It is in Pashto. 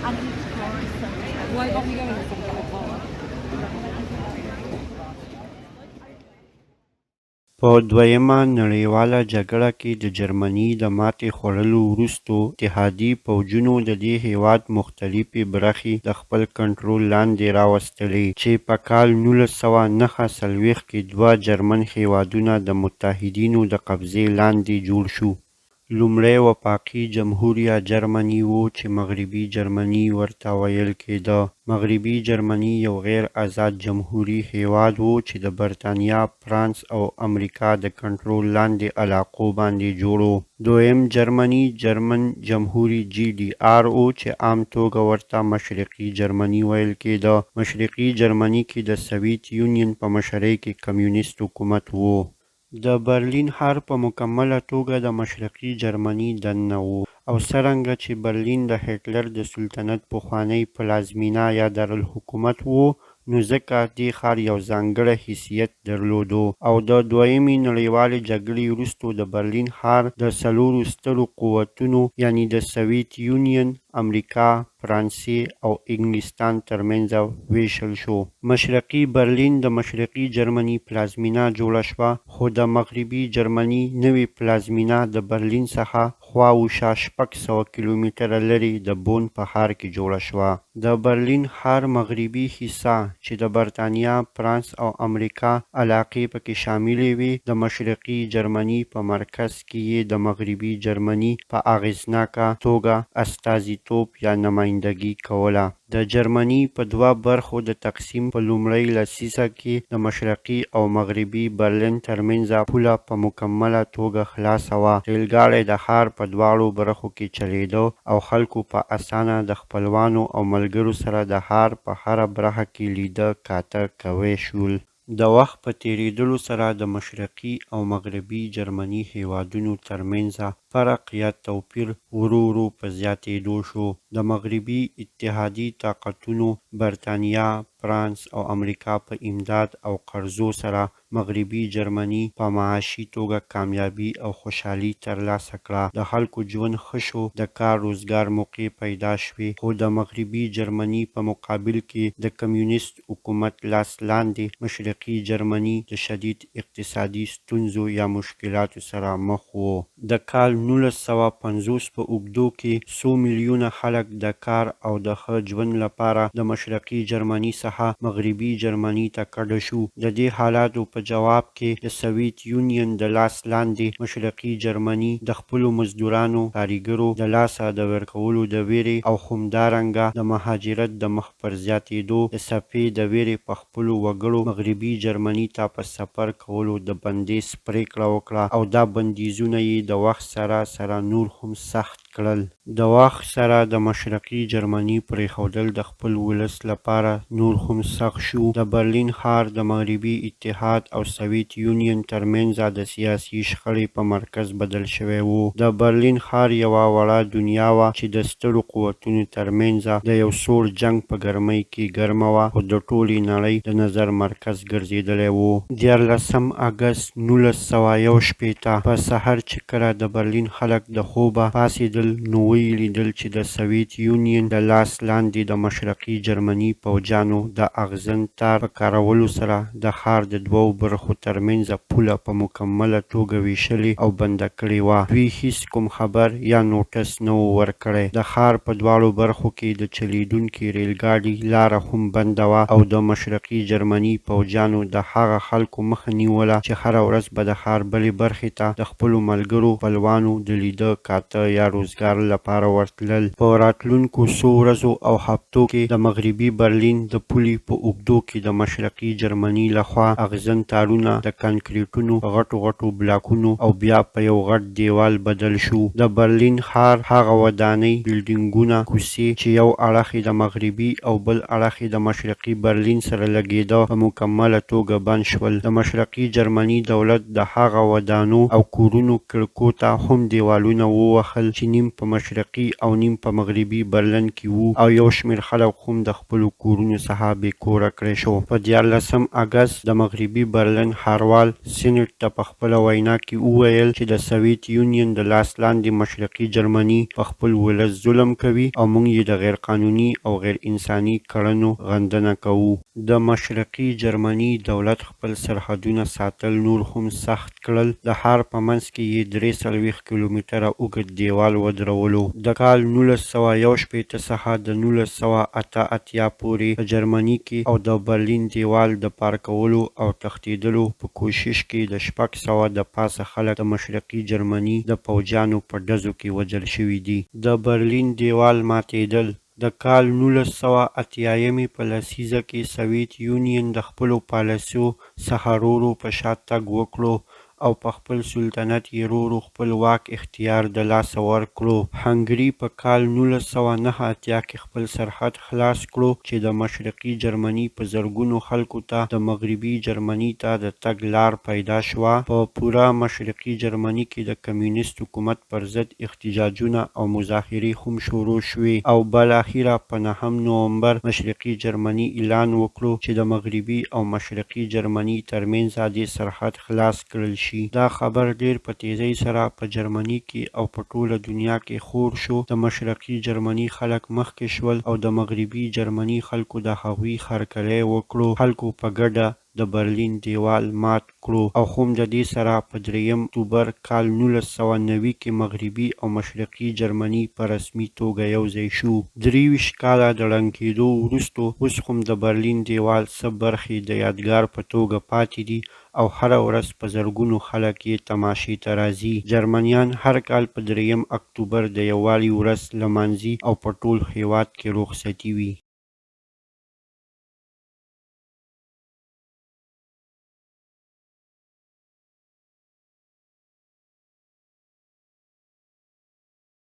unexplored subject. Why don't we go into something like that? په دویمه نړیواله جګړه کې د جرمني د ماتې خوړلو وروسته اتحادي پوځونو د دې هېواد مختلفې برخې د خپل کنټرول لاندې راوستلې چې په کال 1940 کې دوه جرمن هېوادونه د متحدینو د قبضې لاندې جوړ شو. لومړی وفاقي جمهوریه جرمني و چې مغربي جرمني ورته ویل کېده. مغربي جرمني یو غیر آزاد جمهوري هېواد و چې د برطانیا، فرانس او امریکا د کنټرول لاندې علاقو باندې جوړ و. دویم جرمني جرمن جمهوري GDR و چې عام توګه ورته مشرقي جرمني ویل کېده. مشرقي جرمني کې د سویت یونین په مشرۍ کې کمیونیست حکومت و. د برلین ښار په مکمله توګه د مشرقي جرمني دننه و او څرنګه چې برلین د هټلر د سلطنت پخوانی پلازمینه یا دارالحکومت و، نو ځکه دې ښار یو ځانګړی حیثیت درلودو او د دویمې نړیوالې جګړې وروسته د برلین ښار د څلورو سترو قوتونو یعنی د سویت یونین، امریکا، فرانسې او انګلستان ترمنځ ویشل شو. مشرقي برلین د مشرقي جرمني پلازمینه جوړه شوه، خو د مغربي جرمني نوې پلازمینه د برلین څخه خواوشا 600 کیلومتره لرې د بون په ښار کې جوړه شوه. د برلین ښار مغربي حصه چې د برطانیا، فرانس او امریکا علاقې پکې شاملې وې، د مشرقي جرمني په مرکز کې یې د مغربي جرمني په اغېزناکه توګه استازیتوب یا نمایندګي کوله. د جرمني په دوه برخو د تقسیم په لومړۍ لسیزه کې د مشرقي او مغربي برلین ترمنځ پوله په مکمله توګه خلاصه وه. ریلګاډی د ښار په دواړو برخو کې چلیده او خلکو په اسانه د خپلوانو او ملګرو سره د ښار په هره برخه کې لیده کاته کوی شول. د وخت په تېرېدلو سره د مشرقي او مغربي جرمني هېوادونو ترمنځ فرق یا توپیر ورو ورو په زیاتېدو شو. د مغربي اتحادي طاقتونو برطانیا، فرانس او امریکا په امداد او قرضو سره مغربي جرمني په معاشي توګه کامیابي او خوشحالي ترلاسه کړه. د خلکو ژوند ښه شو، د کار روزګار موقع پیدا شوې، خو د مغربي جرمني په مقابل کې د کمیونیست حکومت لاس لاندې مشرقي جرمني د شدید اقتصادي ستونزو یا مشکلاتو سره مخ و. د کال 1950 په اوږدو کې څو میلیونه خلک د کار او د ښه ژوند لپاره د مشرقي جرمني څخه مغربي جرمني ته کډه شو. د دې حالاتو په جواب کې د سویت یونین د لاس لاندې مشرقي جرمني د خپلو مزدورانو کارګرو د لاسه د ورکولو د ویرې او همدارنګه د مهاجرت د مخ پر زیاتېدو د څپې د ویرې په خپلو وګړو مغربي جرمني ته په سفر کولو د بندیز پرېکړه وکړه او دا بندیزونه یې د وخت سره نور هم سخت کړل. د وخت سره د مشرقي جرمني پرېښودل د خپل ولس لپاره نور هم سخت شو. د برلین ښار د مغربي اتحاد او سویت یونین ترمنځ د سیاسي شخړې په مرکز بدل شوی و. د برلین ښار یوه وړه دنیا وه چې د سترو قوتونو ترمنځ د یو سوړ جنګ په ګرمۍ کې ګرمه وه او د ټولې نړۍ د نظر مرکز ګرځېدلی و. 14 اګست 1961 په سحر چې کله د برلین خلک د خوبه پاڅېدل، نو ویې لیدل چې د سویت یونین د لاس لاندې د مشرقي جرمني پوځیانو د اغزن تار په کارولو سره د ښار د دوو برخو ترمنځ پوله په مکمله توګه ویشلې او بنده کړې وه. دوی هیڅ کوم خبر یا نوټس نه و ورکړی. د ښار په دواړو برخو کې د چلیدونکي ریلګاډي لاره هم بنده وه او د مشرقي جرمني پوځیانو د هغه خلکو مخه نیوله چې هره ورځ به د ښار بلې برخې ته د خپلو ملګرو خپلوانو د لیده کاته یا روزګار لپاره ورتلل. په راتلونکو څو ورځو او هفتو کې د مغربي برلین د پولې په اوږدو کې د مشرقي جرمني لخوا اغزن تارونه د کانکریټونو په غټو بلاکونو او بیا په یو غټ دیوال بدل شو. د برلین ښار هغه ودانۍ، بلډینګونه، کوڅې چې یو اړخ یې د مغربي او بل اړخ یې د مشرقي برلین سره لګېده په مکمله توګه بند شول. د مشرقي جرمني دولت د هغه ودانو او کورونو کړکو ته هم هم دیوالونه ووهل چې نیم په مشرقي او نیم په مغربي برلن کې وو او یو شمېر خلک هم د خپلو کورونو څخه بې کوره کړی شو. په 14 اګست د مغربي برلن ښاروال سینټ ته په خپله وینا کې وویل چې د سویت یونین د لاس لاندې مشرقي جرمني په خپل ولس ظلم کوي او موږ یې د غیرقانوني او غیر انساني کړنو غندنه کوو. د مشرقي جرمني دولت خپل سرحدونه ساتل نور هم سخت کړل. د ښار په منځ کې یې 43 کیلومتره اوږد دیوال ودرولو. د کال 1961 څخه د 1988 پورې په جرمني کې او د برلین دیوال د پار کولو او تښتېدلو په کوشش کې د 600 د پاسه خلک د مشرقي جرمني د پوځیانو په ډزو کې وژل شوي دي. د برلین دیوال ماتېدل د کال 1980 په لسیزه کې سویت یونین د خپلو پالیسیو څخه ورو په شا تګ وکړو او په خپل سلطنت یې ورو خپل واک اختیار د لاسه ورکړو. هنګري په کال 1989 کې خپل سرحد خلاص کړو چې د مشرقي جرمني په زرګونو خلکو ته د مغربي جرمني ته د تګ لار پیدا شوه. په پوره مشرقي جرمني کې د کمیونست حکومت پر ضد احتجاجونه او مظاهرې هم شروع شوې او بالاخره په 9 نومبر مشرقي جرمني اعلان وکړو چې د مغربي او مشرقي جرمني ترمنځ عادي سرحد خلاص کړل شي. دا خبر ډیر په تیزۍ سره په جرمني کې او په ټوله دنیا کې خور شو. د مشرقي جرمني خلک مخکې شول او د مغربي جرمني خلکو د هغوی هرکلی وکړو. خلکو په ګډه د برلین دیوال مات کړو او هم د دې سره په 3 اکتوبر کال 1990 کې مغربي او مشرقي جرمني په رسمي توګه یوځای شو. 23 کاله د ړنګ کېدو وروسته اوس هم د برلین دیوال څه برخې د یادګار په توګه پاتې دي او هره ورځ په زرګونو خلک یې تماشې ته راځي. جرمنیان هر کال په 3 اکتوبر د یووالي ورځ لمانځي او په ټول هیواد کې رخصتي وي.